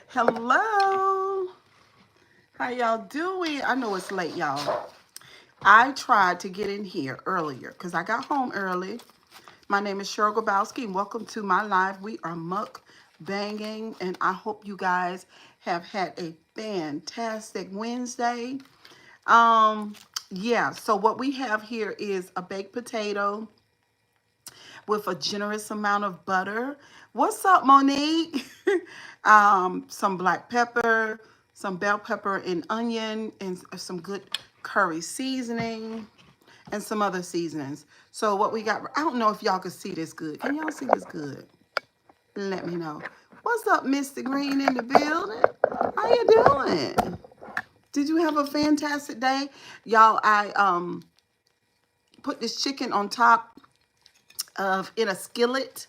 Hello. How y'all doing? I know it's late, y'all. I tried to get in here earlier because I got home early. My name is Cheryl Grabowski, and welcome to my live. We are muck banging, and I hope you guys have had a fantastic Wednesday. Um, yeah, so what we have here is a baked potato with a generous amount of butter. What's up, Monique? Some black pepper, some bell pepper and onion, and some good curry seasoning, and some other seasonings. So what we got, I don't know if y'all can see this good. Can y'all see this good? Let me know. What's up, Mr. Green in the building? How you doing? Did you have a fantastic day? Y'all, I put this chicken on top of in a skillet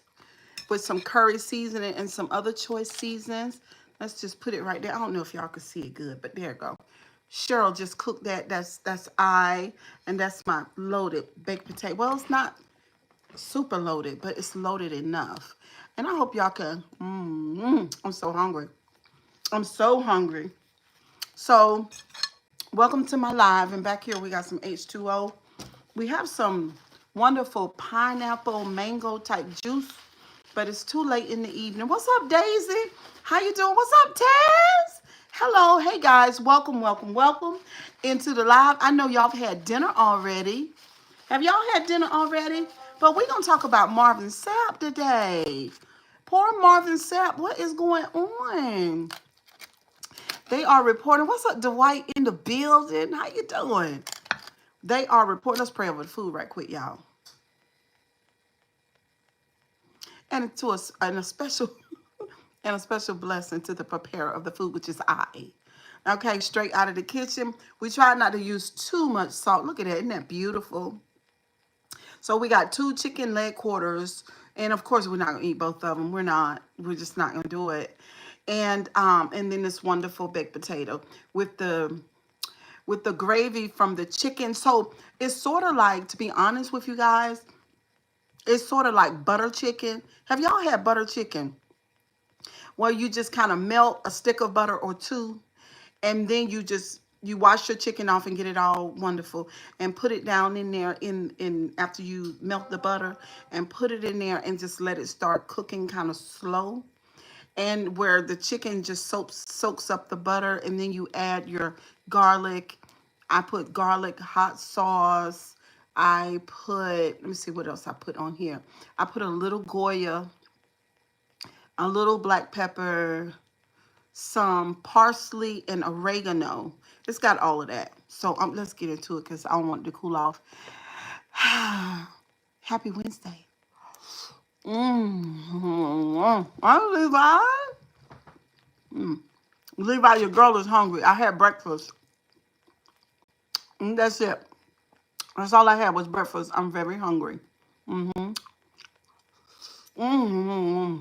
with some curry seasoning and some other choice seasonings. Let's just put it right there. I don't know if y'all can see it good, but there you go. Cheryl just cooked that. And that's my loaded baked potato. Well, it's not super loaded, but it's loaded enough. And I hope y'all can. I'm so hungry. I'm so hungry. So, welcome to my live. And back here we got some H2O. We have some wonderful pineapple mango type juice, but it's too late in the evening. What's up, Daisy? How you doing? What's up, Taz? Hello. Hey, guys. Welcome, welcome, welcome into the live. I know y'all have had dinner already. Have y'all had dinner already? But we're going to talk about Marvin Sapp today. Poor Marvin Sapp. What is going on? They are reporting. What's up, Dwight in the building? How you doing? They are reporting. Let's pray over the food right quick, y'all. And to us, and a special and a special blessing to the preparer of the food, which is I. Okay, straight out of the kitchen. We try not to use too much salt. Look at that. Isn't that beautiful? So we got 2 chicken leg quarters. And of course, we're not going to eat both of them. We're not. We're just not going to do it. And then this wonderful baked potato with the gravy from the chicken. So it's sort of like, to be honest with you guys, it's sort of like butter chicken. Have y'all had butter chicken? Where you just kind of melt a stick of butter or two, and then you wash your chicken off and get it all wonderful and put it down in there in after you melt the butter and put it in there and just let it start cooking kind of slow, and where the chicken just soaks up the butter, and then you add your garlic. I put garlic, hot sauce. Let me see what else I put on here. I put a little Goya, a little black pepper, some parsley and oregano. It's got all of that. So let's get into it because I don't want it to cool off. Happy Wednesday. Levi. Levi, your girl is hungry. I had breakfast. That's it. That's all I had was breakfast. I'm very hungry. Mm-hmm. Mm-hmm.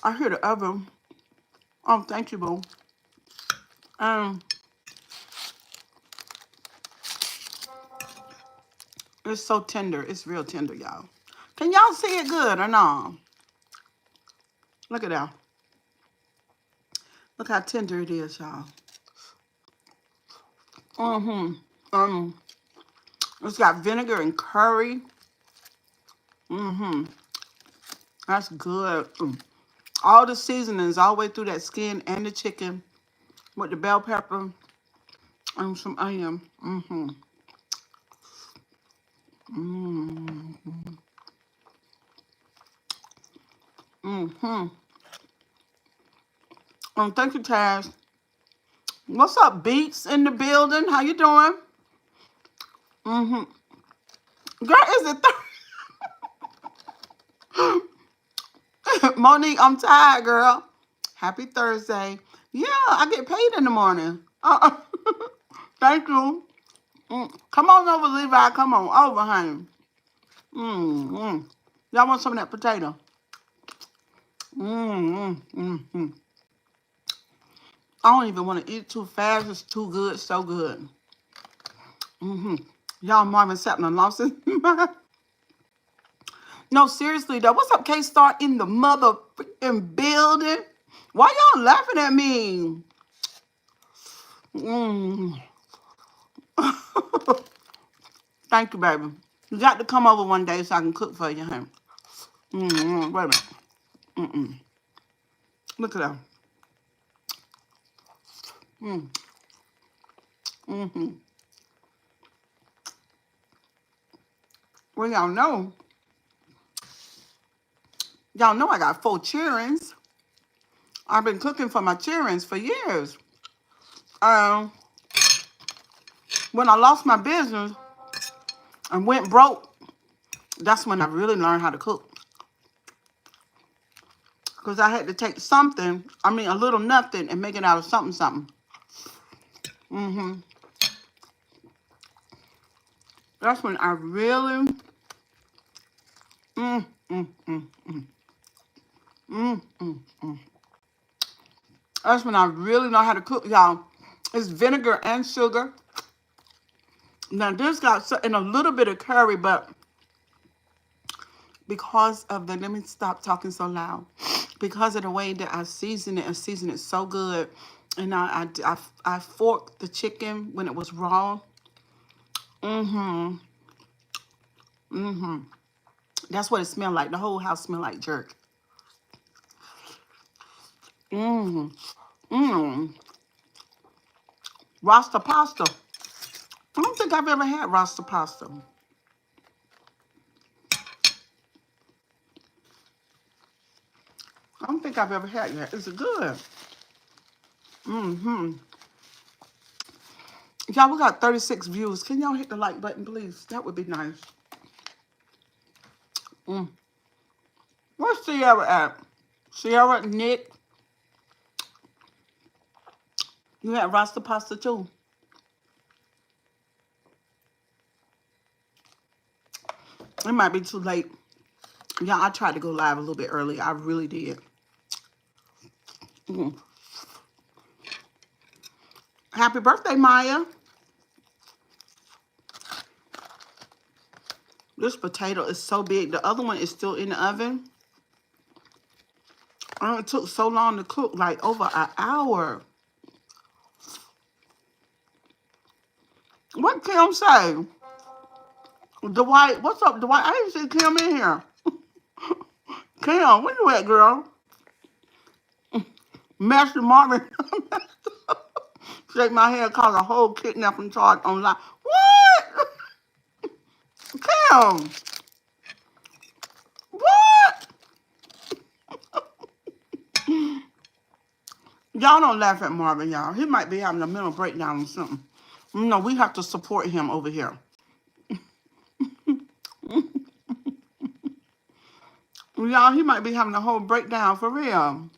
I hear the oven. Oh, thank you, boo. Um, it's so tender. It's real tender, y'all. Can y'all see it good or no? Look at that. Look how tender it is, y'all. Mm-hmm. It's got vinegar and curry. Mm-hmm. That's good. All the seasonings all the way through that skin and the chicken with the bell pepper and some onion. Mm-hmm. Mm-hmm. Mm-hmm. Thank you, Taz. What's up, Beats in the building? How you doing? Mm-hmm. Girl, is it Monique, I'm tired, girl. Happy Thursday. Yeah, I get paid in the morning. Thank you. Come on over, Levi. Come on over, honey. Mm-hmm. Y'all want some of that potato? Mm-hmm. Mm-hmm. I don't even want to eat too fast. It's too good, so good. Mm-hmm. Y'all, Marvin Sapp lost his mind. No, seriously though. What's up, K-Star in the mother freaking building? Why y'all laughing at me? Mm. Thank you, baby. You got to come over one day so I can cook for you, honey. Wait a minute. Look at that. Well, y'all know I got 4 children. I've been cooking for my children for years. Um, when I lost my business and went broke, that's when I really learned how to cook. Because I had to take something, I mean a little nothing, and make it out of something, something. That's when I really, mm, mm, mm, mm, mm, mm. That's when I really know how to cook, y'all. It's vinegar and sugar. Now this got and a little bit of curry, but because of the, let me stop talking so loud. Because of the way that I season it and season it so good. And I forked the chicken when it was raw. That's what it smelled like. The whole house smelled like jerk. Rasta pasta. I don't think I've ever had rasta pasta. I don't think I've ever had that. Is it good? Y'all, we got 36 views. Can y'all hit the like button, please? That would be nice. Where's Sierra at? Sierra, Nick, you had rasta pasta too. It might be too late. Yeah, I tried to go live a little bit early. I really did. Happy birthday, Maya. This potato is so big. The other one is still in the oven. And it took so long to cook, like over an hour. What Kim say? Dwight, what's up, Dwight? I didn't see Kim in here. Kim, where you at, girl? Master Marvin. Shake my head, cause a whole kidnapping charge online. What? Kim. What? Y'all don't laugh at Marvin, y'all. He might be having a mental breakdown or something. No, we have to support him over here. Y'all, he might be having a whole breakdown for real.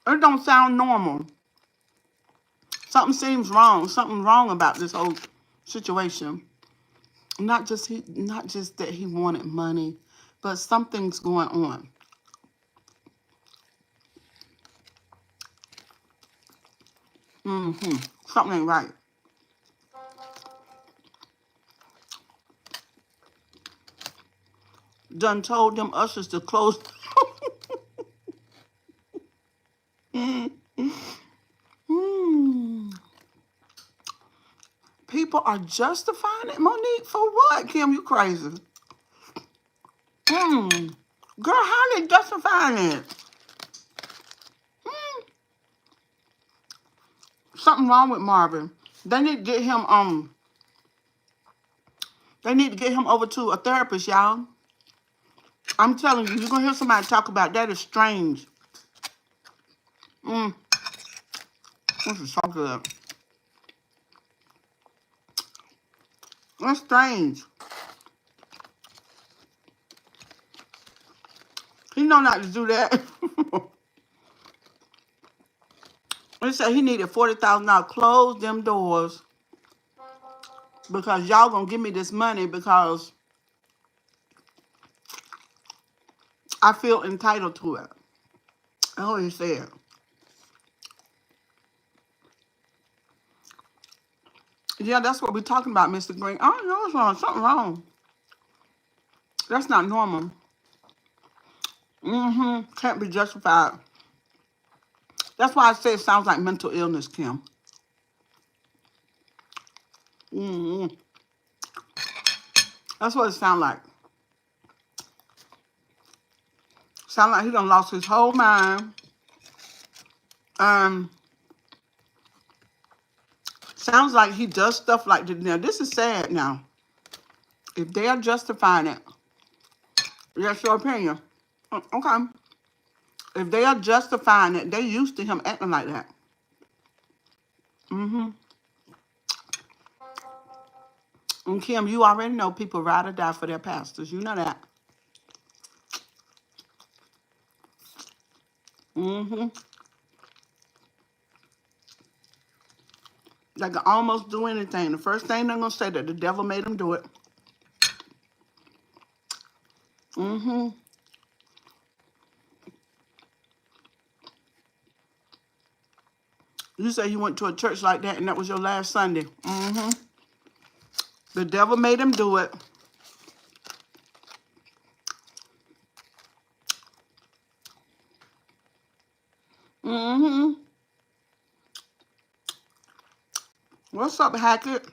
It don't sound normal. Something seems wrong. Something wrong about this whole situation. Not just that he wanted money, but something's going on. Something ain't right. Done told them ushers to close. People are justifying it, Monique, for what? Kim, you crazy. Girl, how they justifying it? Something wrong with Marvin. They need to get him they need to get him over to a therapist, y'all. I'm telling you, you're gonna hear somebody talk about that. Is strange. This is so good. That's strange. He know not to do that. He said he needed $40,000. Close them doors because y'all gonna give me this money because I feel entitled to it. That's what he said. Yeah, that's what we're talking about, Mr. Green. I don't know what's wrong. Something wrong. That's not normal. Can't be justified. That's why I say it sounds like mental illness, Kim. That's what it sounds like. Sound like he done lost his whole mind. Um, Sounds like he does stuff like this. Now, this is sad now. If they are justifying it, that's your opinion. Okay. If they are justifying it, they used to him acting like that. And Kim, you already know people ride or die for their pastors. You know that. They can almost do anything. The first thing they're going to say that the devil made them do it. You say you went to a church like that and that was your last Sunday. The devil made him do it. What's up, Hackett?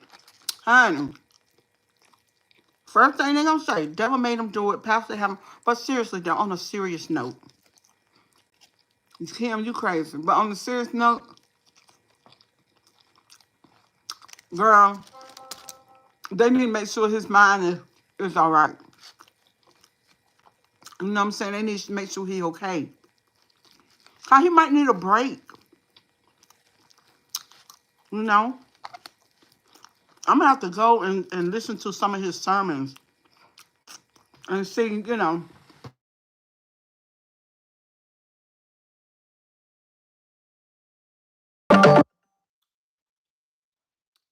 Honey. First thing they're going to say, devil made him do it. Pastor have him. But seriously, they're on a serious note. Kim, you crazy. But on a serious note, girl, they need to make sure his mind is all right. You know what I'm saying? They need to make sure he's okay. How he might need a break. You know? I'm going to have to go and listen to some of his sermons and see, you know.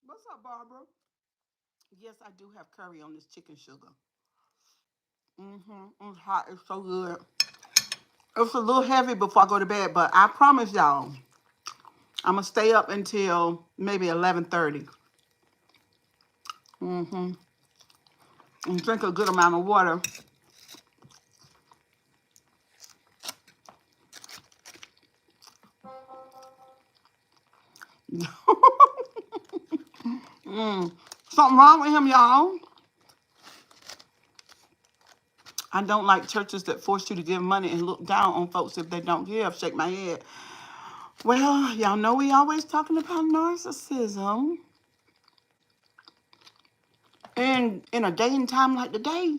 What's up, Barbara? Yes, I do have curry on this chicken sugar. It's hot. It's so good. It's a little heavy before I go to bed, but I promise y'all, I'm going to stay up until maybe 11:30. And drink a good amount of water. Something wrong with him, y'all. I don't like churches that force you to give money and look down on folks if they don't give. Shake my head. Well, y'all know we always talking about narcissism. And in a day and time like today,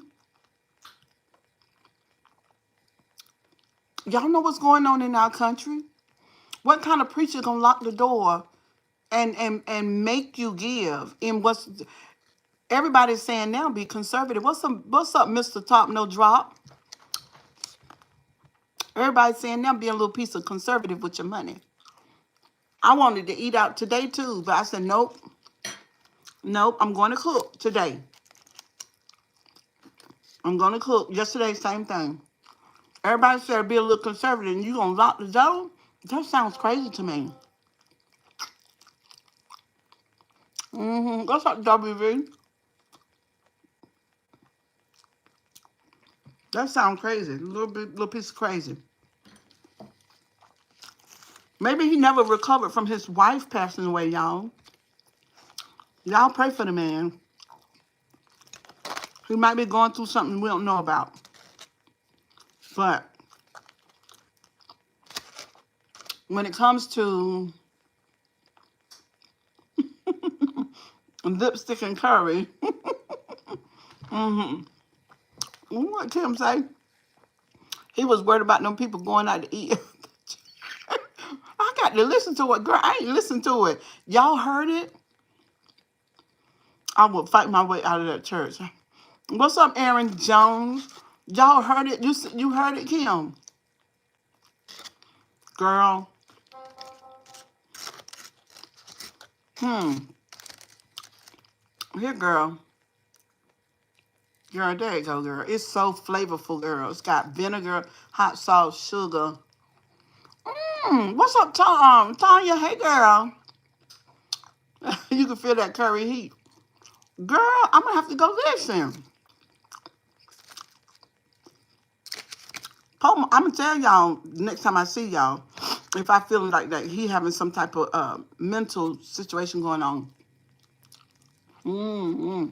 y'all know what's going on in our country? What kind of preacher gonna lock the door and make you give? And what's everybody's saying now, be conservative. What's up, Mr. Top No Drop? Everybody's saying now, be a little piece of conservative with your money. I wanted to eat out today too, but I said nope. Nope, I'm going to cook today. I'm going to cook. Yesterday, same thing. Everybody said be a little conservative and you going to lock the door? That sounds crazy to me. What's up, WV? That sounds crazy. A little piece of crazy. Maybe he never recovered from his wife passing away, y'all. Y'all pray for the man. He might be going through something we don't know about. But when it comes to lipstick and curry, what Tim say? He was worried about them people going out to eat. I got to listen to it. Girl, I ain't listened to it. Y'all heard it? I would fight my way out of that church. What's up, Aaron Jones? Y'all heard it? You heard it, Kim? Girl. Here, girl. Girl, there you go, girl. It's so flavorful, girl. It's got vinegar, hot sauce, sugar. What's up, Tom? Tanya, hey, girl. You can feel that curry heat. Girl, I'm going to have to go listen. I'm gonna tell y'all next time I see y'all if I feel like that he having some type of mental situation going on. Mm-hmm.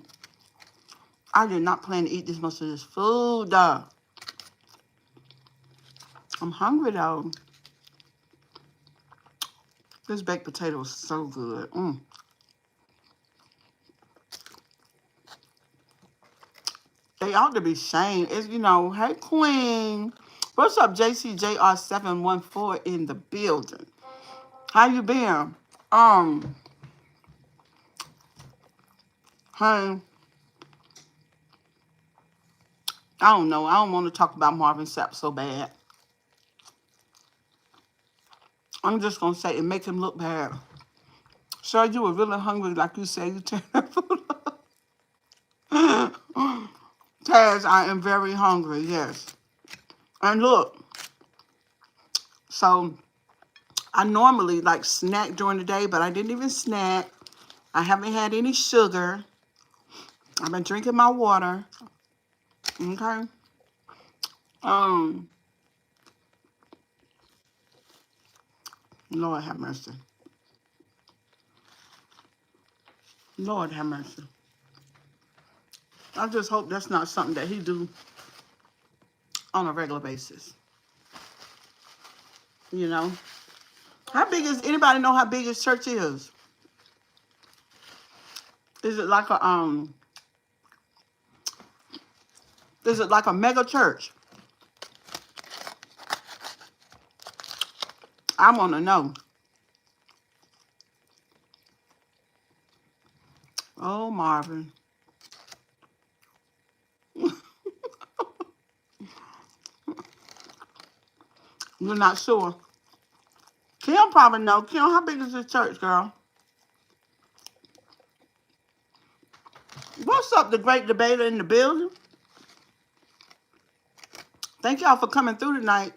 I did not plan to eat this much of this food. I'm hungry though. This baked potato is so good. They ought to be shamed. It's, hey Queen. What's up, JCJR714 in the building? How you been? Hey, I don't know. I don't want to talk about Marvin Sapp so bad. I'm just gonna say it make him look bad. Sure, you were really hungry, like you said. You turned that food up. Taz, I am very hungry. Yes. And look, so I normally like snack during the day, but I didn't even snack. I haven't had any sugar. I've been drinking my water. Okay. Um, Lord have mercy. Lord have mercy. I just hope that's not something that he do on a regular basis. You know? How big is anybody know how big his church is? Is it like a mega church? I wanna know. Oh, Marvin. You're not sure. Kim probably know. Kim, how big is this church, girl? What's up, the great debater in the building? Thank y'all for coming through tonight.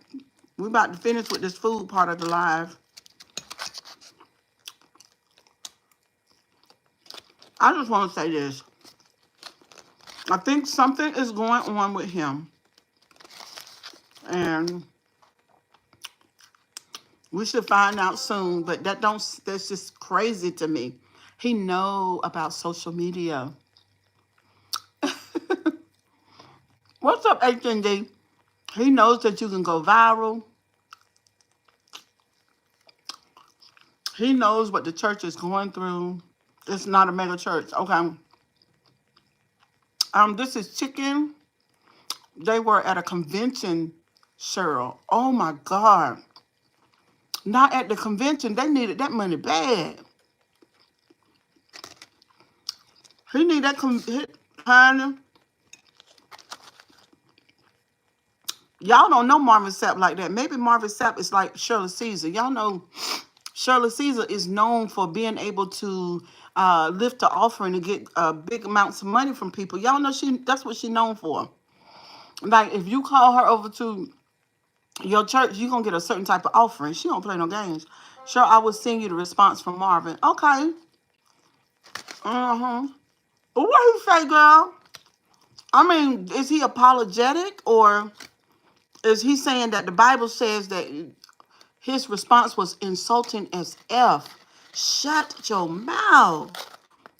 We're about to finish with this food part of the live. I just want to say this. I think something is going on with him. And we should find out soon. But that's just crazy to me. He know about social media. What's up, HND? He knows that you can go viral. He knows what the church is going through. It's not a mega church. Okay. This is Chicken. They were at a convention, Cheryl. Oh my God. Not at the convention. They needed that money bad. He need that honey. Y'all don't know Marvin Sapp like that. Maybe Marvin Sapp is like Shirley Caesar. Y'all know Shirley Caesar is known for being able to lift the offering and get big amounts of money from people. Y'all know that's what she's known for. Like, if you call her over to your church, you're going to get a certain type of offering. She don't play no games. Sure, I will send you the response from Marvin. Okay. Uh-huh. What he say, girl? I mean, is he apologetic, or is he saying that the Bible says that his response was insulting as F? Shut your mouth.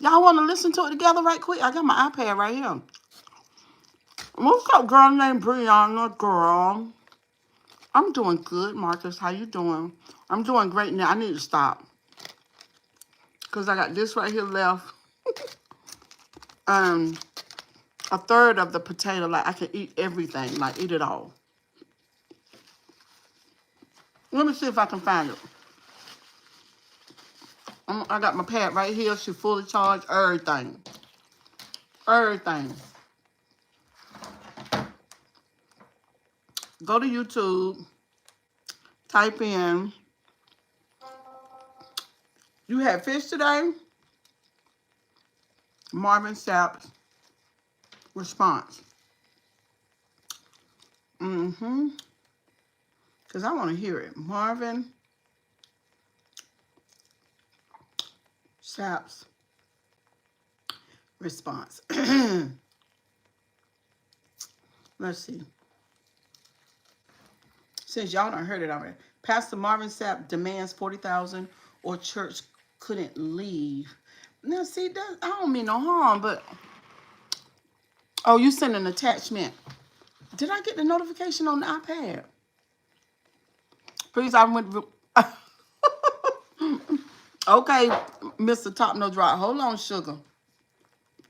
Y'all want to listen to it together right quick? I got my iPad right here. What's up, girl named Brianna, girl? I'm doing good, Marcus. How you doing? I'm doing great now. I need to stop. Because I got this right here left. A third of the potato. Like, I can eat everything. Like, eat it all. Let me see if I can find it. I got my pad right here. She fully charged. Everything. Everything. Go to YouTube. Type in. You had fish today? Marvin Sapp's response. Because I want to hear it. Marvin Sapp's response. Let's see. Since y'all done heard it already. Pastor Marvin Sapp demands 40,000 or church couldn't leave. Now see that I don't mean no harm, but oh, you sent an attachment. Did I get the notification on the iPad? Please, I went. Okay, Mr. Top No Drop. Hold on, sugar.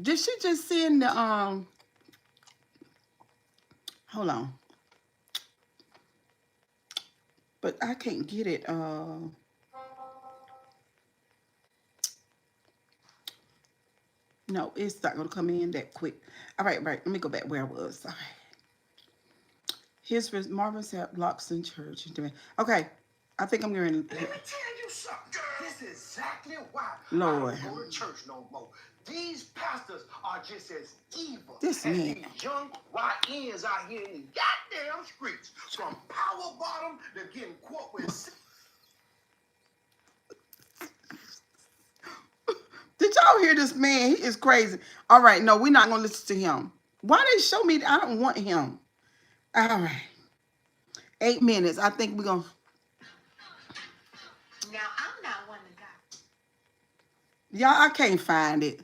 Did she just send the Hold on. But I can't get it. No, it's not gonna come in that quick. All right, right. Let me go back where I was. All right. Here's Marvin Sapp blocks in church. Okay, I think I'm going. Let me tell you something. This is exactly why Lord. I don't go to church no more. These pastors are just as evil This as man. these young YNs out here in the goddamn streets. From power bottom to getting caught with. Did y'all hear this man? He is crazy. All right, no, we're not gonna listen to him. Why they show me? I don't want him. All right, 8 minutes. I think we're gonna. Now I'm not one that got. Y'all, I can't find it.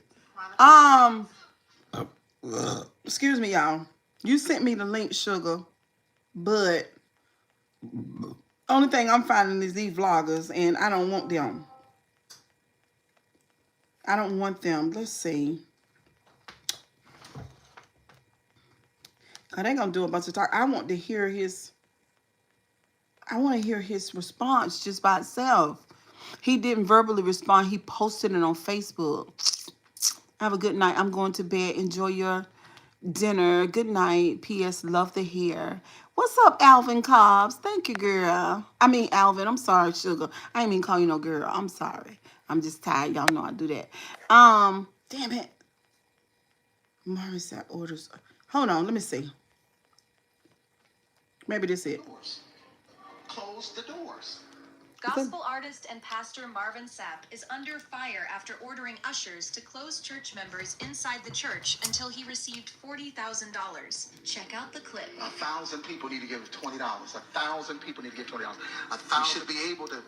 Excuse me, y'all. You sent me the link, sugar, but only thing I'm finding is these vloggers, and I don't want them. I don't want them. Let's see. Cause they gonna do a bunch of talk. I want to hear his response just by itself. He didn't verbally respond. He posted it on Facebook. Have a good night. I'm going to bed. Enjoy your dinner. Good night. P.S. Love the hair. What's up, Alvin Cobbs? Thank you, girl. I mean, Alvin. I'm sorry, sugar. I ain't mean call you no girl. I'm sorry. I'm just tired. Y'all know I do that. Damn it. Marvin Sapp orders. Hold on. Let me see. Maybe this is it. Close the doors. Gospel artist and pastor Marvin Sapp is under fire after ordering ushers to close church members inside the church until he received $40,000. Check out the clip. 1,000 people need to give $20. 1,000 people need to give $20. We should be able to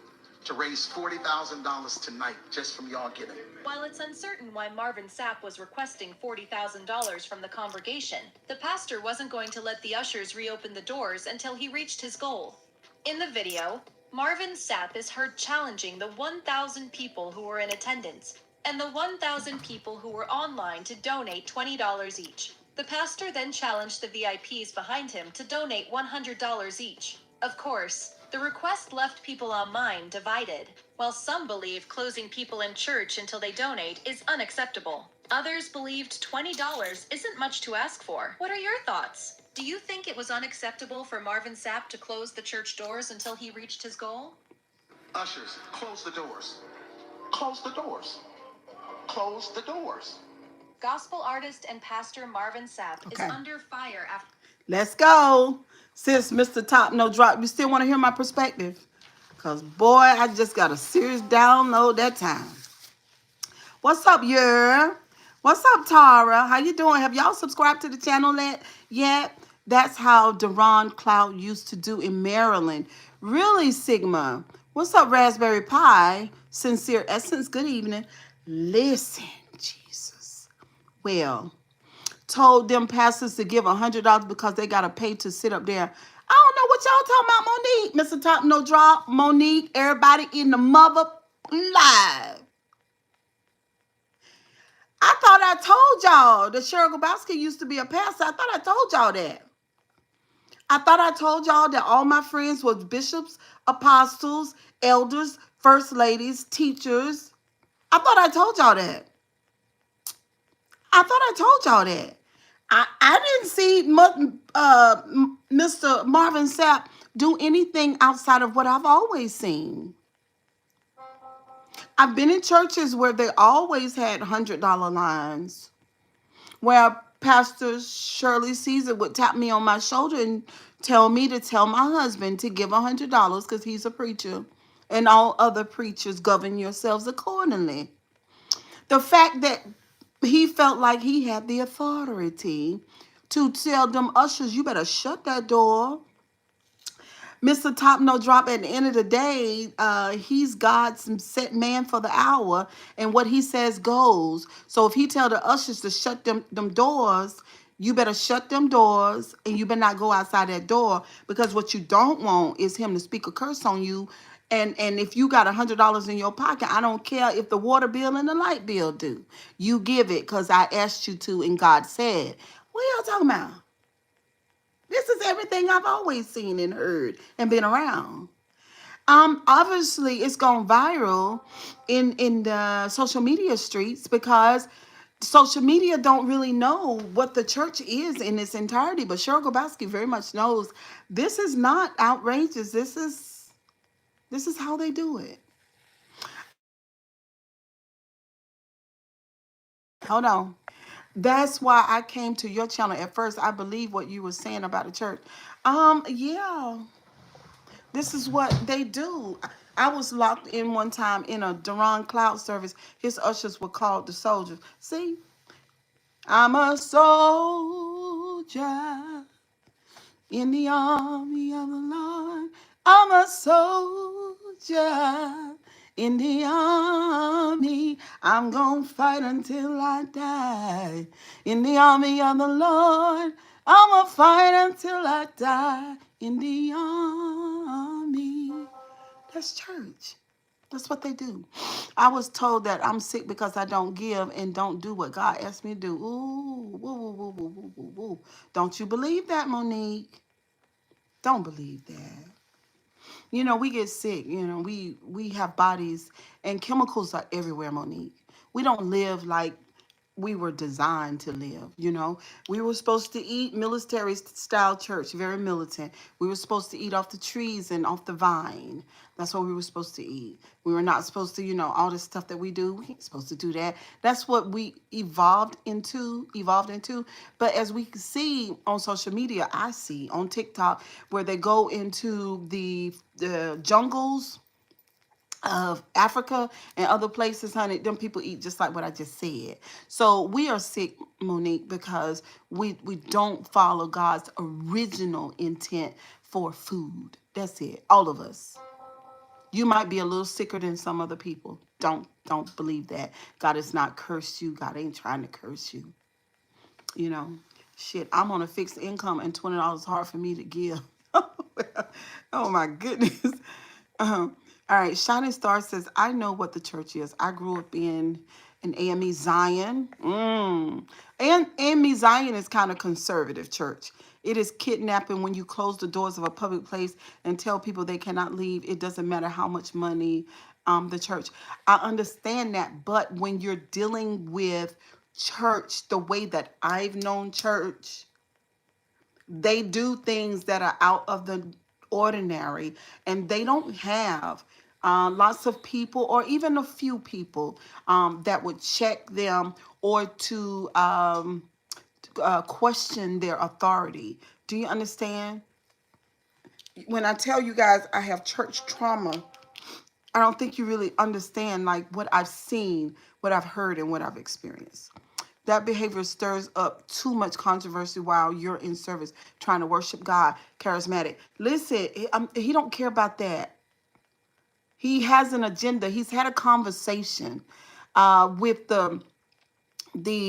raise $40,000 tonight just from y'all giving. While it's uncertain why Marvin Sapp was requesting $40,000 from the congregation, the pastor wasn't going to let the ushers reopen the doors until he reached his goal. In the video, Marvin Sapp is heard challenging the 1,000 people who were in attendance and the 1,000 people who were online to donate $20 each. The pastor then challenged the VIPs behind him to donate $100 each. Of course, the request left people online divided. While some believe closing people in church until they donate is unacceptable, others believed $20 isn't much to ask for. What are your thoughts? Do you think it was unacceptable for Marvin Sapp to close the church doors until he reached his goal? Ushers, close the doors. Close the doors. Close the doors. Gospel artist and pastor Marvin Sapp is under fire after... Let's go. Sis, Mr. Top No Drop, you still want to hear my perspective? Because, boy, I just got a serious download that time. What's up, yeah? What's up, Tara? How you doing? Have y'all subscribed to the channel yet? That's how Deron Cloud used to do in Maryland. Really, Sigma? What's up, Raspberry Pi? Sincere Essence, good evening. Listen, Jesus. Well, told them pastors to give $100 because they got to pay to sit up there. I don't know what y'all talking about, Monique. Mr. Top No Drop, Monique, everybody in the mother live. I thought I told y'all that Grabowski used to be a pastor. I thought I told y'all that. I thought I told y'all that all my friends was bishops, apostles, elders, first ladies, teachers. I thought I told y'all that. I thought I told y'all that. I didn't see Mr. Marvin Sapp do anything outside of what I've always seen. I've been in churches where they always had $100 lines, where Pastor Shirley Caesar would tap me on my shoulder and tell me to tell my husband to give $100 because he's a preacher, and all other preachers govern yourselves accordingly. The fact that he felt like he had the authority to tell them ushers, you better shut that door. Mr. Top No Drop, at the end of the day, he's God's set man for the hour, and what he says goes. So if he tell the ushers to shut them doors, you better shut them doors, and you better not go outside that door, because what you don't want is him to speak a curse on you. And if you got $100 in your pocket, I don't care if the water bill and the light bill do. You give it because I asked you to, and God said. What y'all talking about? This is everything I've always seen and heard and been around. Obviously it's gone viral in the social media streets, because social media don't really know what the church is in its entirety. But Cheryl Grabowski very much knows this is not outrageous. This is how they do it. Hold on. That's why I came to your channel at first. I believe what you were saying about the church. Yeah. This is what they do. I was locked in one time in a Duran Cloud service. His ushers were called the soldiers. See, I'm a soldier in the army of the Lord. I'm a soldier in the army. I'm gonna fight until I die. In the army of the Lord, I'm gonna fight until I die. In the army. That's church. That's what they do. I was told that I'm sick because I don't give and don't do what God asked me to do. Ooh, woo, woo, woo, woo, woo, woo, woo. Don't you believe that, Monique? Don't believe that. We get sick. We have bodies, and chemicals are everywhere, Monique. We don't live like we were designed to live. We were supposed to eat military style church, very militant. We were supposed to eat off the trees and off the vine. That's what we were supposed to eat. We were not supposed to, all this stuff that we do. We ain't supposed to do that. That's what we evolved into. But as we see on social media, I see on TikTok where they go into the jungles of Africa and other places, honey, them people eat just like what I just said. So we are sick, Monique, because we don't follow God's original intent for food. That's it. All of us. You might be a little sicker than some other people. Don't believe that. God has not cursed you. God ain't trying to curse you. You know, shit, I'm on a fixed income and $20 hard for me to give. Oh my goodness. All right, Shining Star says, I know what the church is. I grew up in an AME Zion. And AME Zion is kind of conservative church. It is kidnapping when you close the doors of a public place and tell people they cannot leave. It doesn't matter how much money the church. I understand that, but when you're dealing with church the way that I've known church, they do things that are out of the ordinary, and they don't have lots of people or even a few people that would check them or to question their authority. Do you understand? When I tell you guys I have church trauma, I don't think you really understand like what I've seen, what I've heard, and what I've experienced. That behavior stirs up too much controversy while you're in service trying to worship God. Charismatic. Listen, he don't care about that. He has an agenda. He's had a conversation with the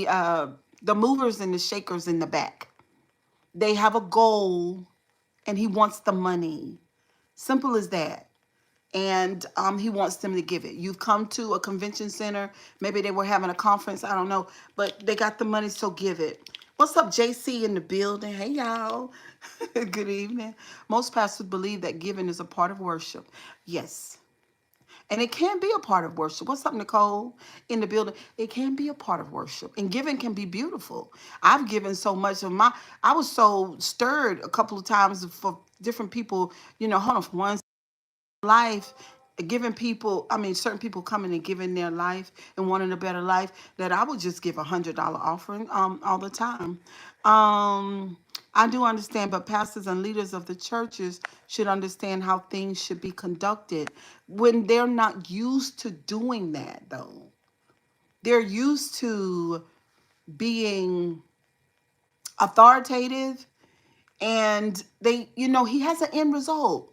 uh, the movers and the shakers in the back. They have a goal, and he wants the money. Simple as that. And he wants them to give it. You've come to a convention center. Maybe they were having a conference. I don't know. But they got the money, so give it. What's up, JC in the building? Hey, y'all. Good evening. Most pastors believe that giving is a part of worship. Yes. And it can be a part of worship. What's up, Nicole, in the building? It can be a part of worship. And giving can be beautiful. I've given so much of I was so stirred a couple of times for different people, hold on for one life, giving people, certain people coming and giving their life and wanting a better life, that I would just give $100 offering all the time. I do understand, but pastors and leaders of the churches should understand how things should be conducted when they're not used to doing that, though. They're used to being authoritative, and he has an end result.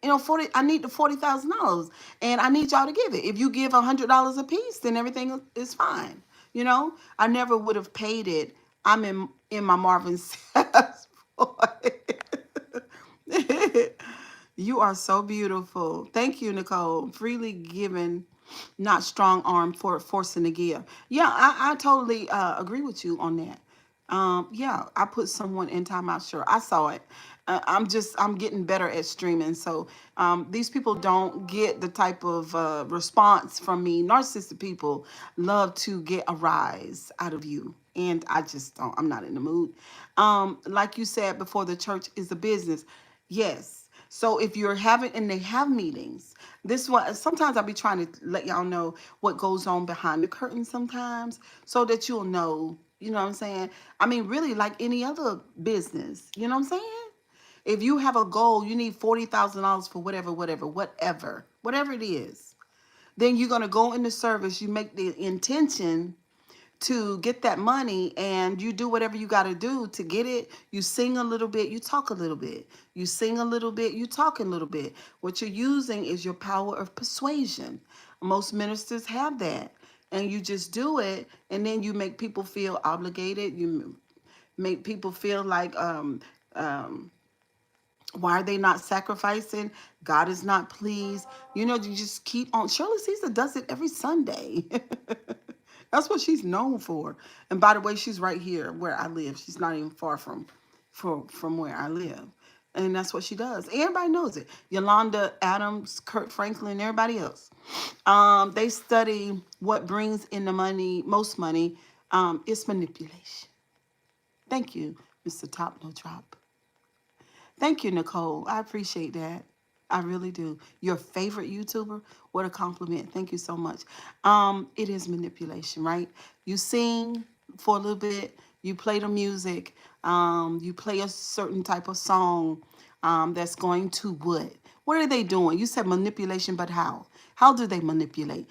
I need the $40,000, and I need y'all to give it. If you give $100 a piece, then everything is fine. I never would have paid it. I'm in my Marvin Sapp's voice. You are so beautiful. Thank you, Nicole. Freely given, not strong arm for forcing to give. Yeah, I totally agree with you on that. Yeah, I put someone in timeout. Sure, I saw it. I'm getting better at streaming. So these people don't get the type of response from me. Narcissistic people love to get a rise out of you. And I just don't, I'm not in the mood. Like you said before, the church is a business. Yes. So if you're having, and they have meetings, this one, sometimes I'll be trying to let y'all know what goes on behind the curtain sometimes so that you'll know, you know what I'm saying? I mean, really like any other business, you know what I'm saying? If you have a goal, you need $40,000 for whatever it is. Then you're going to go into service, you make the intention to get that money, and you do whatever you got to do to get it. You sing a little bit, you talk a little bit. You sing a little bit, you talk a little bit. What you're using is your power of persuasion. Most ministers have that. And you just do it, and then you make people feel obligated. You make people feel like, why are they not sacrificing? God is not pleased. You just keep on. Shirley Caesar does it every Sunday. That's what she's known for. And by the way, she's right here where I live. She's not even far from where I live. And that's what she does. Everybody knows it. Yolanda Adams, Kurt Franklin, everybody else. They study what brings in the money, most money. It's manipulation. Thank you, Mr. Top No Drop. Thank you, Nicole. I appreciate that. I really do. Your favorite YouTuber? What a compliment. Thank you so much. It is manipulation, right? You sing for a little bit, you play the music, you play a certain type of song that's going to what? What are they doing? You said manipulation, but how? How do they manipulate?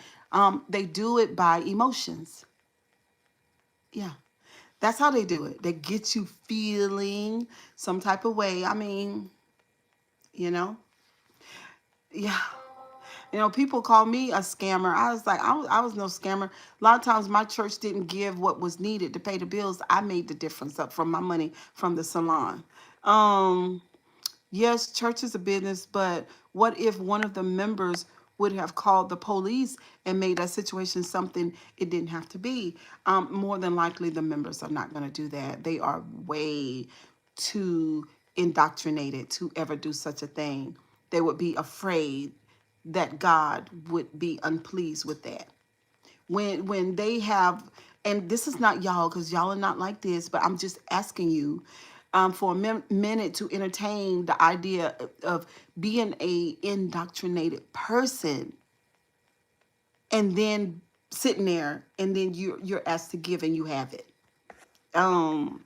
They do it by emotions. Yeah. That's how they do it. They get you feeling some type of way. I mean, you know, yeah. People call me a scammer. I was like, I was no scammer. A lot of times my church didn't give what was needed to pay the bills. I made the difference up from my money from the salon. Um, Yes, church is a business, but what if one of the members would have called the police and made that situation something it didn't have to be? More than likely, the members are not going to do that. They are way too indoctrinated to ever do such a thing. They would be afraid that God would be unpleased with that. When they have, and this is not y'all because y'all are not like this, but I'm just asking you for a minute to entertain the idea of being a indoctrinated person and then sitting there and then you're asked to give and you have it. Um,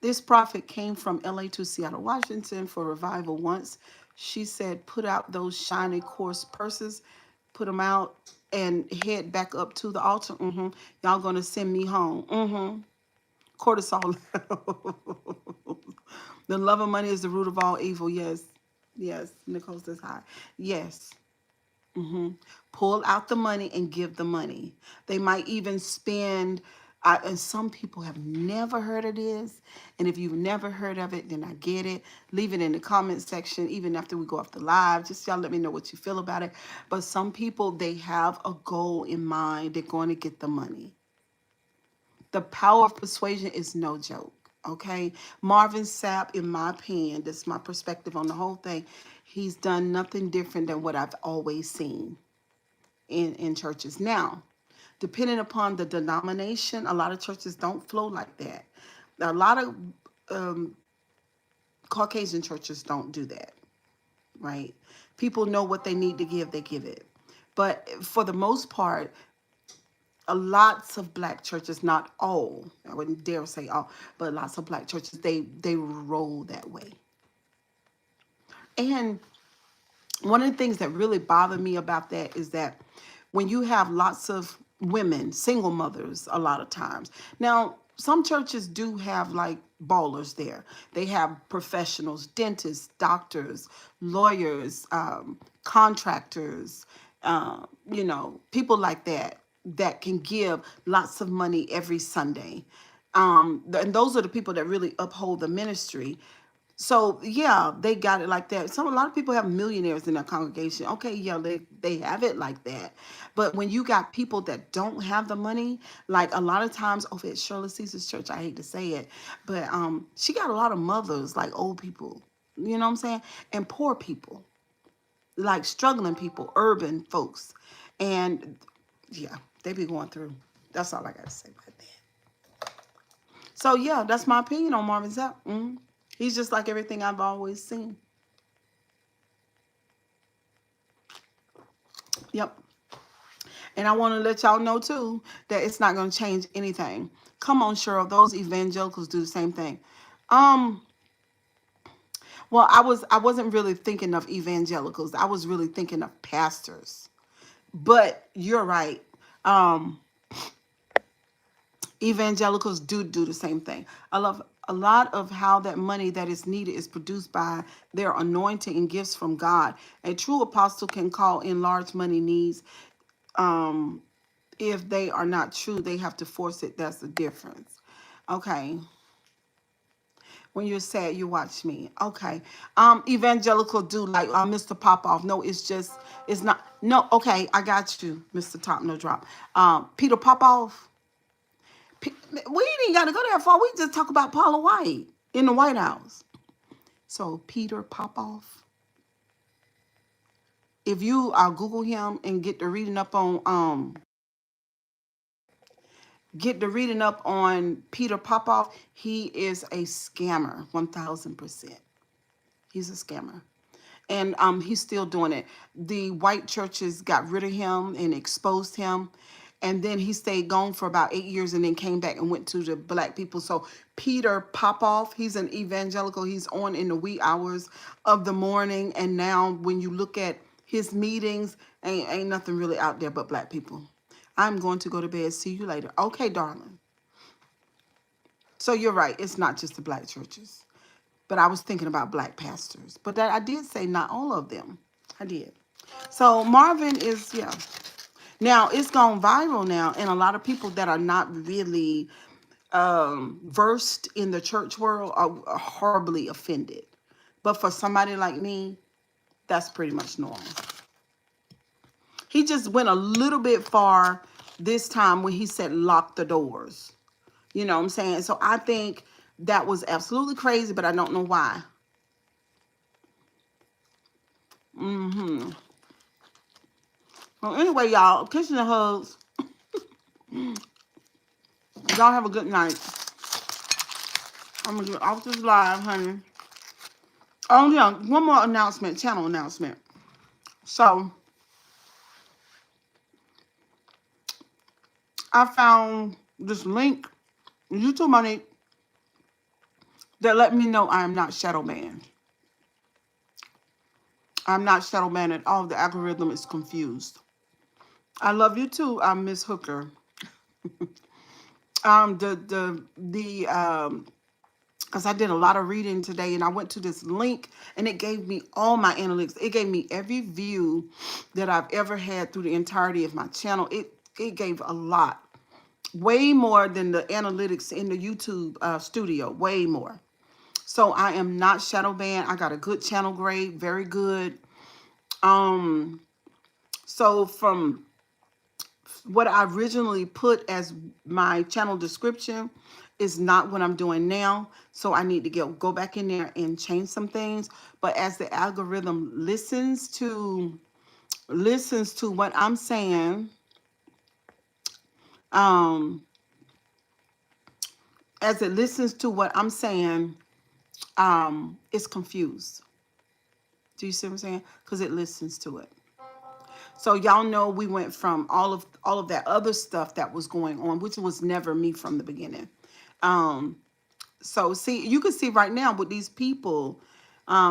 this prophet came from LA to Seattle, Washington for revival once. She said, put out those shiny coarse purses, put them out and head back up to the altar. Y'all gonna send me home. Cortisol. The love of money is the root of all evil. Yes. Yes. Nicole says hi. Yes. Pull out the money and give the money. They might even spend, and some people have never heard of this. And if you've never heard of it, then I get it. Leave it in the comment section, even after we go off the live. Just y'all let me know what you feel about it. But some people, they have a goal in mind. They're going to get the money. The power of persuasion is no joke. Okay. Marvin Sapp, in my opinion, this is my perspective on the whole thing. He's done nothing different than what I've always seen in churches. Now, depending upon the denomination, a lot of churches don't flow like that. A lot of Caucasian churches don't do that, right? People know what they need to give, they give it. But for the most part, lots of black churches, not all, I wouldn't dare say all, but lots of black churches, they roll that way. And one of the things that really bother me about that is that when you have lots of women, single mothers, a lot of times. Now, some churches do have like ballers there. They have professionals, dentists, doctors, lawyers, contractors, people like that can give lots of money every Sunday. And those are the people that really uphold the ministry. So yeah, they got it like that. A lot of people have millionaires in their congregation. Okay, yeah, they have it like that. But when you got people that don't have the money, like a lot of times over at Shirley Caesar's church, I hate to say it, but she got a lot of mothers, like old people, you know what I'm saying, and poor people, like struggling people, urban folks, and yeah, they be going through. That's all I got to say about that. So yeah, that's my opinion on Marvin Sapp. He's just like everything I've always seen. Yep. And I want to let y'all know too that it's not going to change anything. Come on, Cheryl. Those evangelicals do the same thing. Um. Well, I wasn't really thinking of evangelicals. I was really thinking of pastors. But you're right. Um. Evangelicals do the same thing. I love a lot of how that money that is needed is produced by their anointing and gifts from God. A true apostle can call in large money needs. Um, if they are not true, they have to force it. That's the difference. Okay. When you're sad, you watch me. Okay. Evangelical do like Mr. Popoff. No, it's not. No, okay, I got you, Mr. Top No Drop. Peter Popoff. We ain't even got to go that far. We just talk about Paula White in the White House. So Peter Popoff. If you Google him and get the reading up on Peter Popoff, he is a scammer, 1000%. He's a scammer. And he's still doing it. The white churches got rid of him and exposed him. And then he stayed gone for about 8 years and then came back and went to the black people. So Peter Popoff, he's an evangelical. He's on in the wee hours of the morning. And now when you look at his meetings, ain't nothing really out there but black people. I'm going to go to bed. See you later. Okay, darling. So you're right. It's not just the black churches. But I was thinking about black pastors. But that I did say not all of them. I did. So Marvin is, yeah. Now it's gone viral now, and a lot of people that are not really versed in the church world are horribly offended. But for somebody like me, that's pretty much normal. He just went a little bit far this time when he said lock the doors. You know what I'm saying? So I think that was absolutely crazy, but I don't know why. Well, anyway, y'all, kisses and hugs. Y'all have a good night. I'm going to get off this live, honey. Oh, yeah, one more announcement, channel announcement. So, I found this link, YouTube money, that let me know I am not shadow banned. I'm not shadow banned at all. The algorithm is confused. I love you too, Miss Hooker. Because I did a lot of reading today and I went to this link and it gave me all my analytics. It gave me every view that I've ever had through the entirety of my channel. It gave a lot. Way more than the analytics in the YouTube studio. Way more. So I am not shadow banned. I got a good channel grade. Very good. So from what I originally put as my channel description is not what I'm doing now. So I need to go back in there and change some things. But as the algorithm listens to what I'm saying, as it listens to what I'm saying, it's confused. Do you see what I'm saying? Because it listens to it. So y'all know we went from all of that other stuff that was going on, which was never me from the beginning. So see, you can see right now with these people,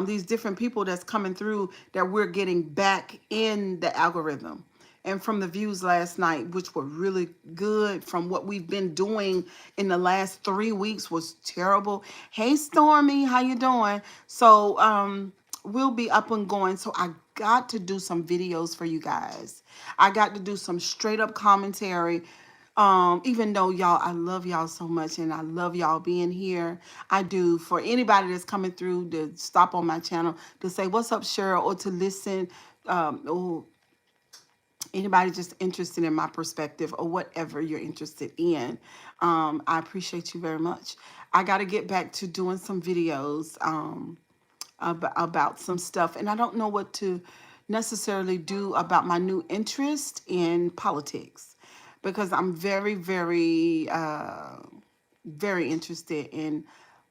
these different people that's coming through, that we're getting back in the algorithm. and from the views last night, which were really good, from what we've been doing in the last 3 weeks was terrible. Hey Stormy, how you doing? So we'll be up and going. So I got to do some videos for you guys. I got to do some straight up commentary. Even though y'all, I love y'all so much and I love y'all being here. I do. For anybody that's coming through to stop on my channel to say, what's up, Cheryl, or to listen, or anybody just interested in my perspective or whatever you're interested in. I appreciate you very much. I got to get back to doing some videos about some stuff, and I don't know what to necessarily do about my new interest in politics, because I'm very, very interested in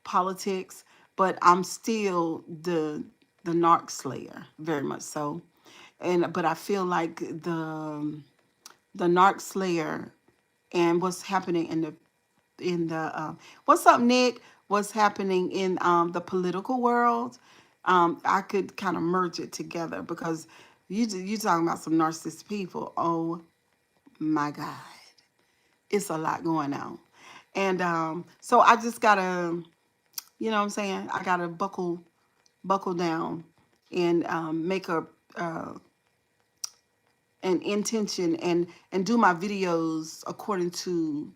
politics, but I'm still the narc slayer, very much so. And but I feel like the narc slayer and what's happening in the what's up, Nick? What's happening in the political world? I could kind of merge it together, because you talking about some narcissist people. Oh my God, it's a lot going on, and so I just gotta, you know what I'm saying? I gotta buckle down and make an intention and do my videos according to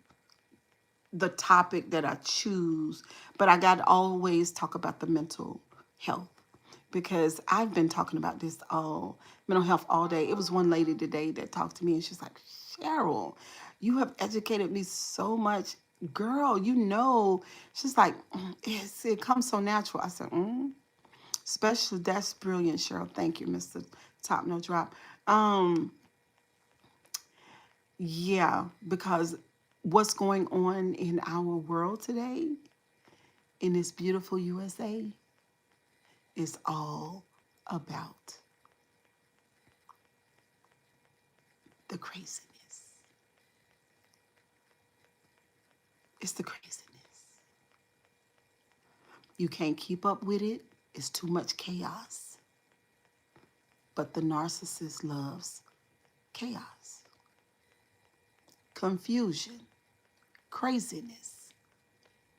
the topic that I choose. But I got to always talk about the mental health, because I've been talking about this all mental health all day. It was one lady today that talked to me and she's like, Cheryl, you have educated me so much. Girl, you know, she's like, it comes so natural. I said, especially, that's brilliant, Cheryl. Thank you, Mr. Top No Drop. Yeah, because what's going on in our world today, in this beautiful USA, is all about the craziness. It's the craziness. You can't keep up with it. It's too much chaos. But the narcissist loves chaos, confusion, craziness,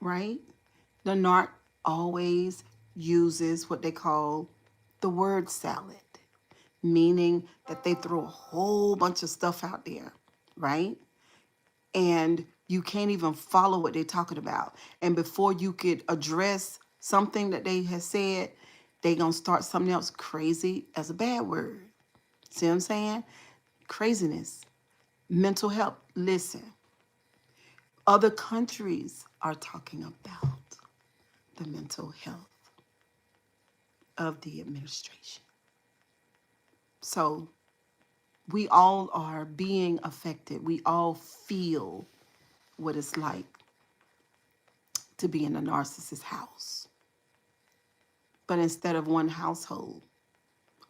right? The narc always uses what they call the word salad, meaning that they throw a whole bunch of stuff out there, right? And you can't even follow what they're talking about. And before you could address something that they have said, they gonna start something else crazy as a bad word. See what I'm saying? Craziness. Mental health. Listen, other countries are talking about the mental health of the administration. So we all are being affected. We all feel what it's like to be in a narcissist house. But instead of one household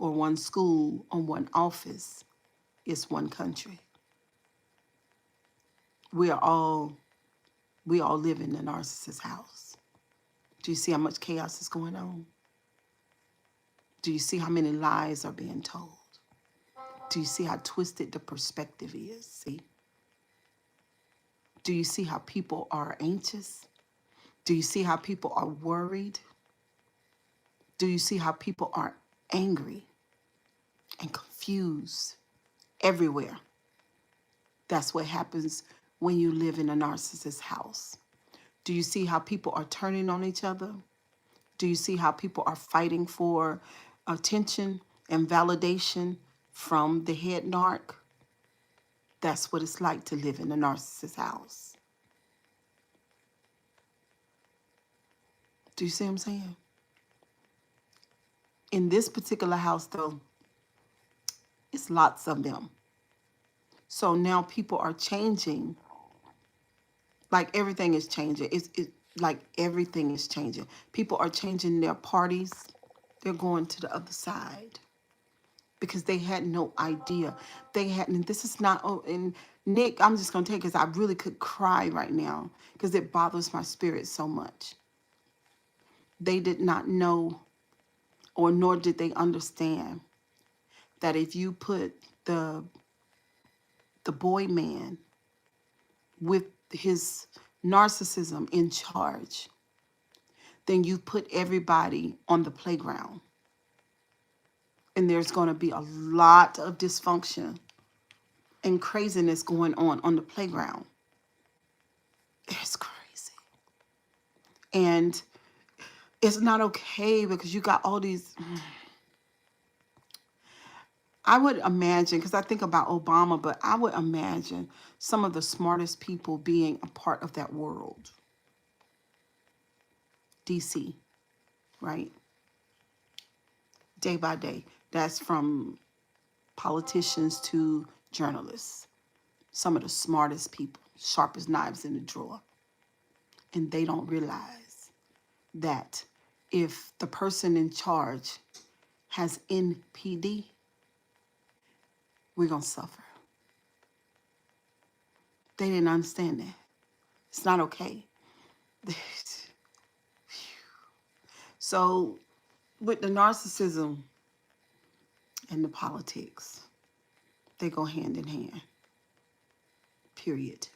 or one school or one office, it's one country. We all live in a narcissist house. Do you see how much chaos is going on? Do you see how many lies are being told? Do you see how twisted the perspective is? See? Do you see how people are anxious? Do you see how people are worried? Do you see how people are angry and confused everywhere? That's what happens when you live in a narcissist house. Do you see how people are turning on each other? Do you see how people are fighting for attention and validation from the head narc? That's what it's like to live in a narcissist house. Do you see what I'm saying? In this particular house, though, it's lots of them. So now people are changing. Like everything is changing. It's like everything is changing. People are changing their parties. They're going to the other side because they had no idea. They hadn't. This is not. Oh, and Nick, I'm just gonna take because I really could cry right now because it bothers my spirit so much. They did not know, or nor did they understand that if you put the the boy man with his narcissism in charge, then you put everybody on the playground. And there's going to be a lot of dysfunction and craziness going on the playground. It's crazy. And it's not okay because you got all these. I would imagine, because I think about Obama, but I would imagine some of the smartest people being a part of that world. DC, right? Day by day. That's from politicians to journalists. Some of the smartest people, sharpest knives in the drawer. And they don't realize that if the person in charge has NPD, we're going to suffer. They didn't understand that. It's not okay. So with the narcissism and the politics, they go hand in hand. Period.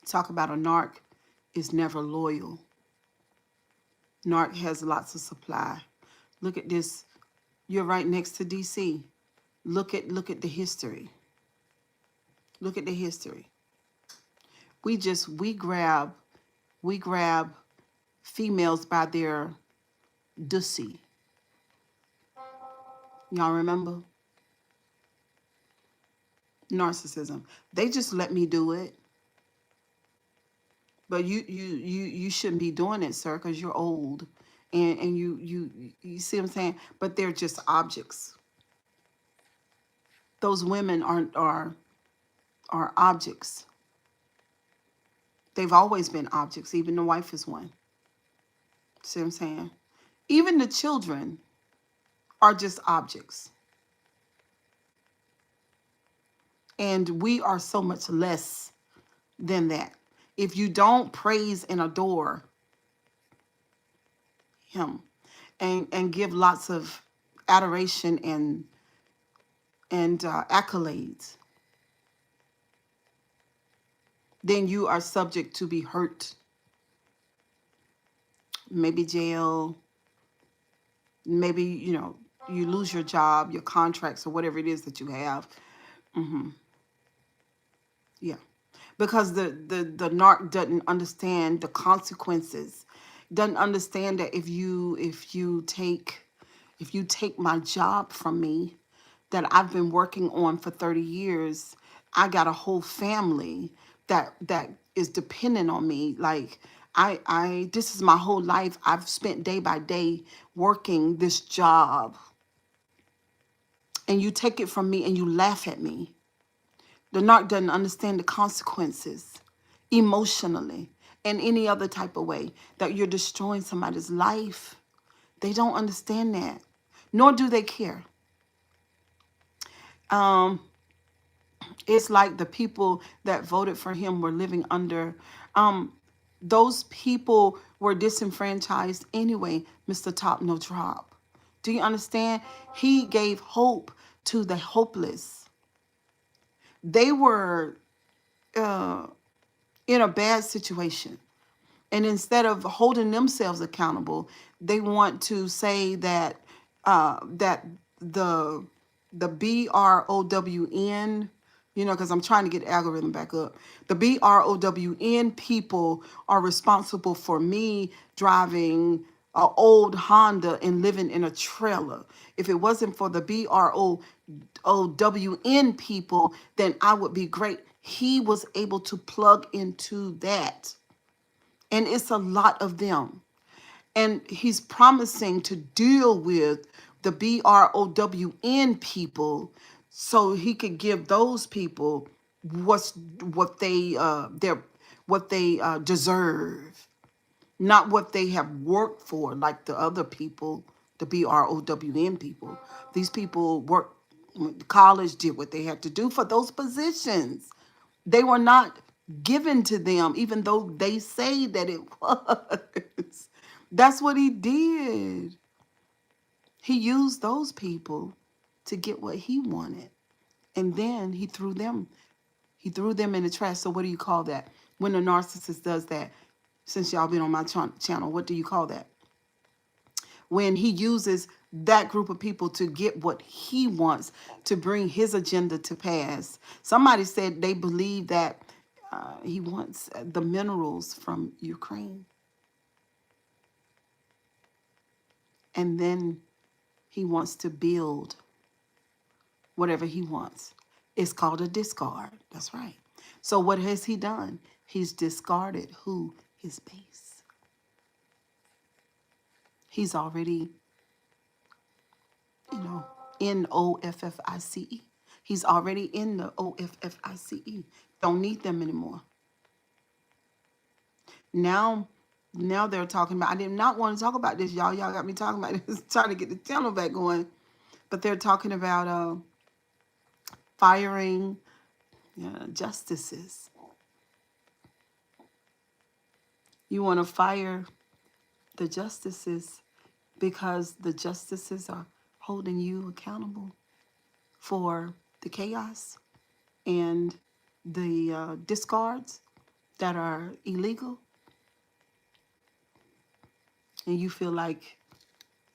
Talk about a narc is never loyal. Narc has lots of supply. Look at this. You're right next to DC. Look at the history. Look at the history. We grab females by their dussy. Y'all remember? Narcissism. They just let me do it. But you shouldn't be doing it, sir, because you're old. And you see what I'm saying? But they're just objects. Those women are objects. They've always been objects. Even the wife is one. See what I'm saying? Even the children are just objects. And we are so much less than that. If you don't praise and adore him and give lots of adoration and accolades, then you are subject to be hurt. Maybe jail, maybe, you lose your job, your contracts, or whatever it is that you have. Yeah. Because the narc doesn't understand the consequences, doesn't understand that if you take my job from me that I've been working on for 30 years, I got a whole family that is dependent on me. Like I this is my whole life. I've spent day by day working this job. And you take it from me and you laugh at me. The narc doesn't understand the consequences emotionally and any other type of way that you're destroying somebody's life. They don't understand that, nor do they care. It's like the people that voted for him were living under, those people were disenfranchised anyway, Mr. Top No Drop. Do you understand? He gave hope to the hopeless. They were in a bad situation. And instead of holding themselves accountable, they want to say that that the BROWN, because I'm trying to get the algorithm back up. The BROWN people are responsible for me driving an old Honda and living in a trailer. If it wasn't for the BROWN people, then I would be great. He was able to plug into that. And it's a lot of them. And he's promising to deal with the BROWN people so he could give those people what they deserve, not what they have worked for, like the other people, the BROWN people. These people worked, went to college, did what they had to do for those positions. They were not given to them, even though they say that it was. That's what he did. He used those people to get what he wanted. And then he threw them in the trash. So what do you call that? When a narcissist does that, since y'all been on my channel, what do you call that? When he uses that group of people to get what he wants, to bring his agenda to pass. Somebody said they believe that he wants the minerals from Ukraine. And then he wants to build whatever he wants. It's called a discard. That's right. So what has he done? He's discarded who? His base. He's already, NOFFICE. He's already in the OFFICE. Don't need them anymore. Now they're talking about, I did not want to talk about this, y'all. Y'all got me talking about this, trying to get the channel back going. But they're talking about firing justices. You want to fire the justices because the justices are holding you accountable for the chaos and the discards that are illegal. And you feel like,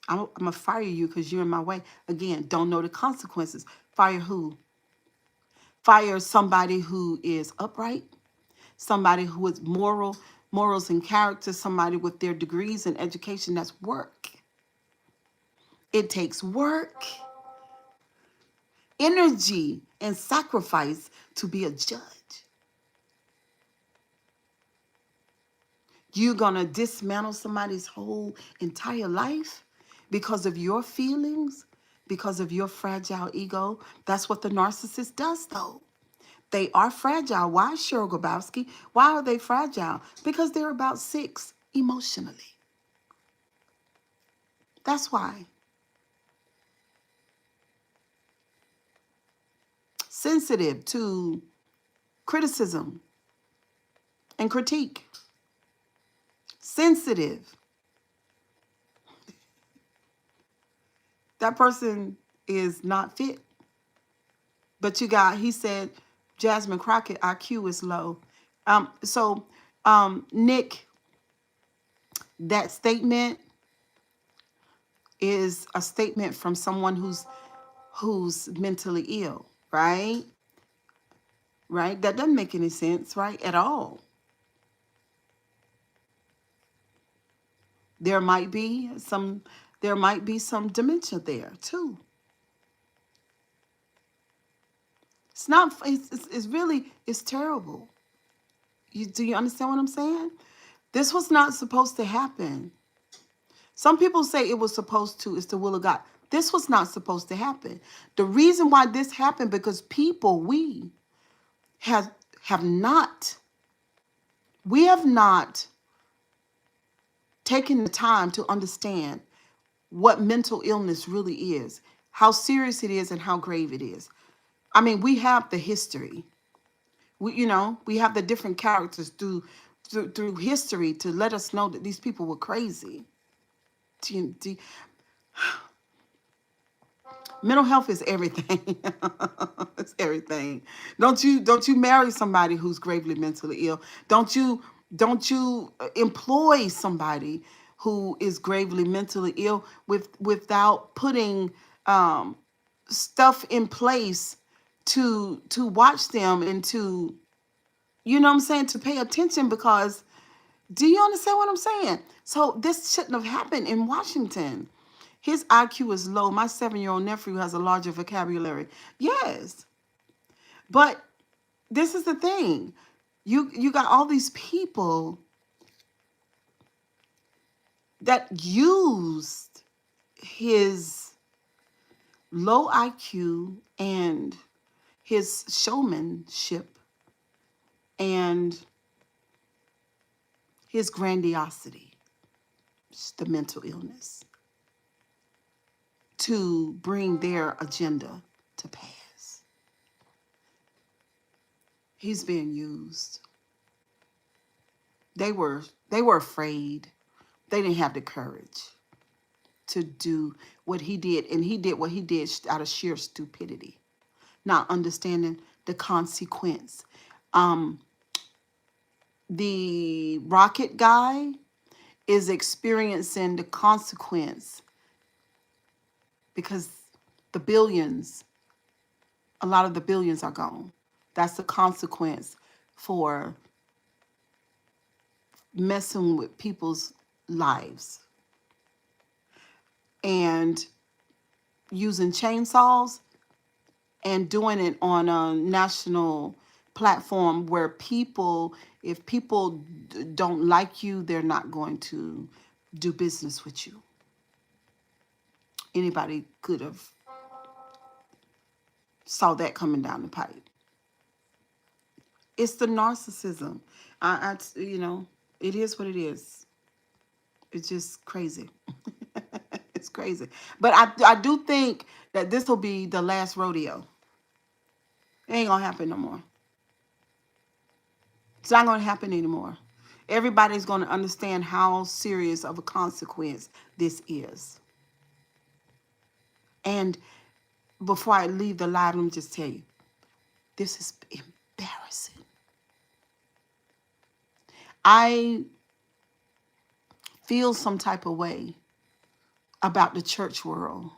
I'm going to fire you because you're in my way. Again, don't know the consequences. Fire who? Fire somebody who is upright, somebody who is morals and character, somebody with their degrees and education. That's work. It takes work, energy, and sacrifice to be a judge. You're going to dismantle somebody's whole entire life because of your feelings, because of your fragile ego. That's what the narcissist does, though. They are fragile. Why, Cheryl Grabowski? Why are they fragile? Because they're about 6 emotionally. That's why. Sensitive to criticism and critique. Sensitive. That person is not fit. But he said, Jasmine Crockett, IQ is low. Nick, that statement is a statement from someone who's mentally ill, right? Right? That doesn't make any sense, right? At all. There might be some dementia there too. It's not, it's really, it's terrible. Do you understand what I'm saying? This was not supposed to happen. Some people say it was supposed to. It's the will of God. This was not supposed to happen. The reason why this happened, because we have not taken the time to understand what mental illness really is, how serious it is, and how grave it is. I mean, we have the history. We have the different characters through history to let us know that these people were crazy. Mental health is everything. It's everything. Don't you marry somebody who's gravely mentally ill. Don't you employ somebody who is gravely mentally ill without putting stuff in place to watch them and to, to pay attention. Because, do you understand what I'm saying? So this shouldn't have happened in Washington. His IQ is low. My 7-year-old nephew has a larger vocabulary. Yes. But this is the thing. You got all these people that used his low IQ and his showmanship and his grandiosity, the mental illness, to bring their agenda to pass. He's being used. They were afraid. They didn't have the courage to do what he did. And he did what he did out of sheer stupidity, not understanding the consequence. The rocket guy is experiencing the consequence because the billions, a lot of the billions are gone. That's the consequence for messing with people's lives and using chainsaws and doing it on a national platform where people, if people don't like you, they're not going to do business with you. Anybody could have saw that coming down the pipe. It's the narcissism. You know, it is what it is. It's just crazy. It's crazy. But I do think that this will be the last rodeo. It ain't gonna happen no more. It's not gonna happen anymore. Everybody's gonna understand how serious of a consequence this is. And before I leave the live, let me just tell you, this is embarrassing. I feel some type of way about the church world.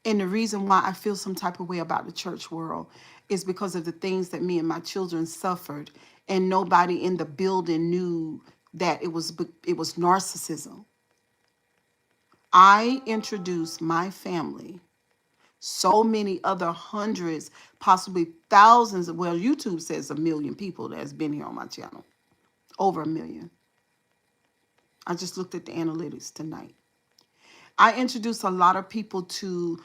And the reason why I feel some type of way about the church world is because of the things that me and my children suffered, and nobody in the building knew that it was narcissism. I introduced my family, so many other hundreds, possibly thousands, well, YouTube says 1 million people that's been here on my channel, over 1 million. I just looked at the analytics tonight. I introduced a lot of people to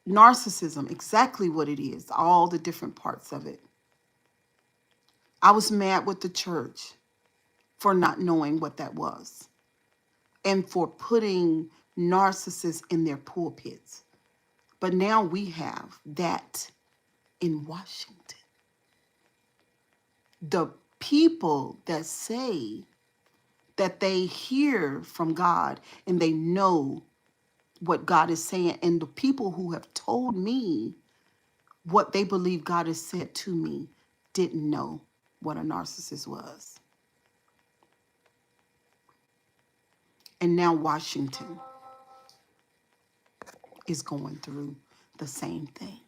narcissism, exactly what it is, all the different parts of it. I was mad with the church for not knowing what that was and for putting narcissists in their pulpits. But now we have that in Washington. The people that say that they hear from God and they know what God is saying, and the people who have told me what they believe God has said to me didn't know what a narcissist was. And now Washington is going through the same thing.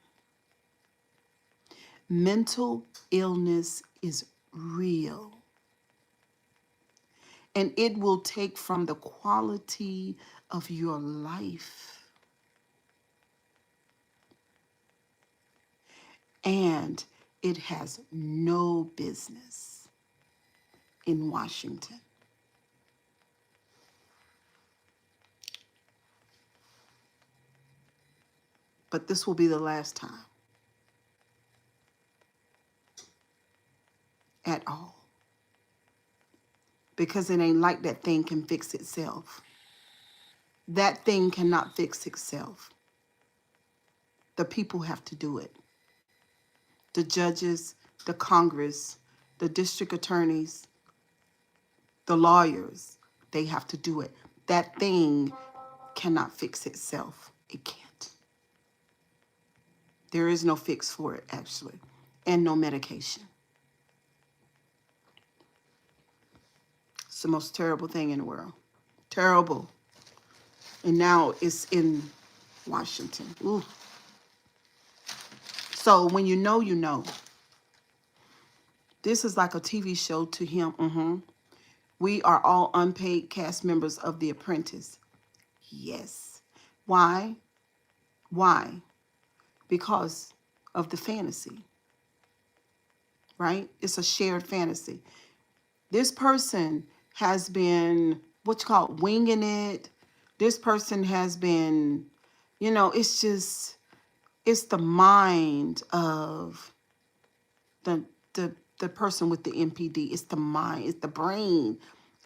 Mental illness is real. And it will take from the quality of your life. And it has no business in Washington. But this will be the last time at all. Because it ain't like that thing can fix itself. That thing cannot fix itself. The people have to do it. The judges, the Congress, the district attorneys, the lawyers, they have to do it. That thing cannot fix itself. It can't. There is no fix for it, actually, and no medication. It's the most terrible thing in the world. Terrible. And now it's in Washington. Ooh. So when you know, you know. This is like a TV show to him. We are all unpaid cast members of The Apprentice. Yes. Why? Why? Because of the fantasy, right? It's a shared fantasy. This person has been, what you call it, winging it. This person has been, you know, it's just, it's the mind of the person with the MPD. It's the mind. It's the brain.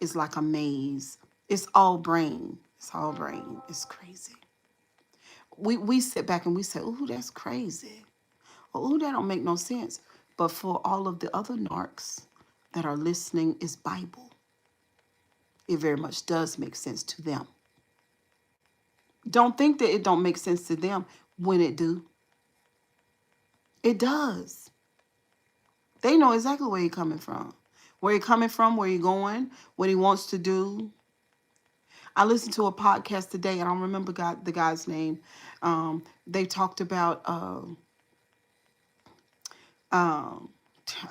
It's like a maze. It's all brain. It's all brain. It's crazy. We sit back and we say, "Ooh, that's crazy. Oh, that don't make no sense." But for all of the other narcs that are listening, it's Bible. it very much does make sense to them. Don't think that it don't make sense to them when it do. It does. They know exactly where you're coming from. Where you're coming from, where you're going, what he wants to do. I listened to a podcast today, and I don't remember the guy's name. They talked about, um, I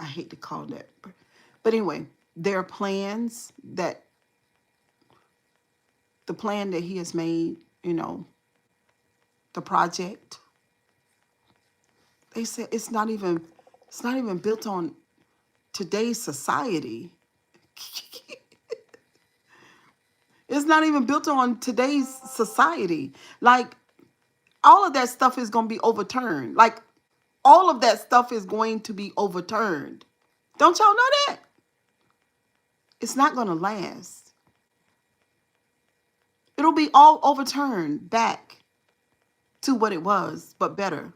hate to call that, but anyway, their plans that, the plan that he has made, the project, they said it's not even built on today's society. It's not even built on today's society. Like, all of that stuff is going to be overturned. Like, all of that stuff is going to be overturned. Don't y'all know that? It's not going to last. It'll be all overturned back to what it was, but better.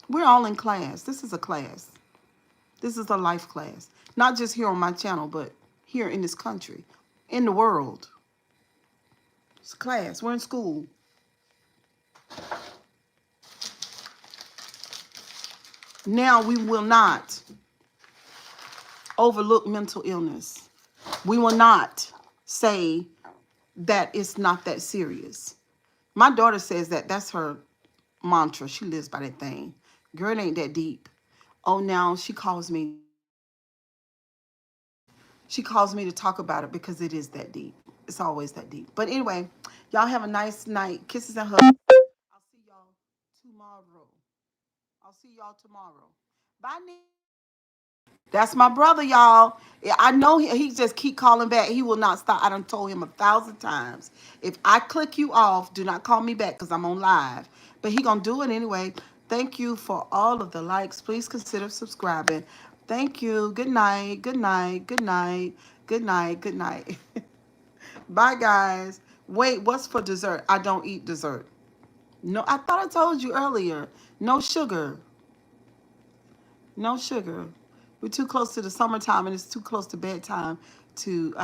We're all in class. This is a class. This is a life class. Not just here on my channel, but here in this country, in the world. It's a class. We're in school. Now, we will not overlook mental illness. We will not say that it's not that serious. My daughter says that. That's her mantra. She lives by that thing. Girl, it ain't that deep. Oh, now she calls me. She calls me to talk about it because it is that deep. It's always that deep. But anyway, y'all have a nice night. Kisses and hugs. I'll see y'all tomorrow. I'll see y'all tomorrow. Bye, Nick. That's my brother, y'all. I know he just keep calling back. He will not stop. I done told him 1,000 times. If I click you off, do not call me back because I'm on live. But he gonna do it anyway. Thank you for all of the likes. Please consider subscribing. Thank you. Good night. Good night. Good night. Good night. Good night. Bye, guys. Wait, what's for dessert? I don't eat dessert. No, I thought I told you earlier. No sugar. No sugar. We're too close to the summertime, and it's too close to bedtime to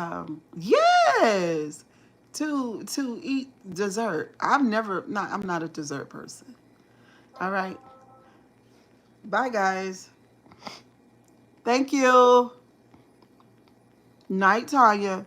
yes, to eat dessert. I'm not a dessert person. All right. Bye, guys. Thank you. Night, Tanya.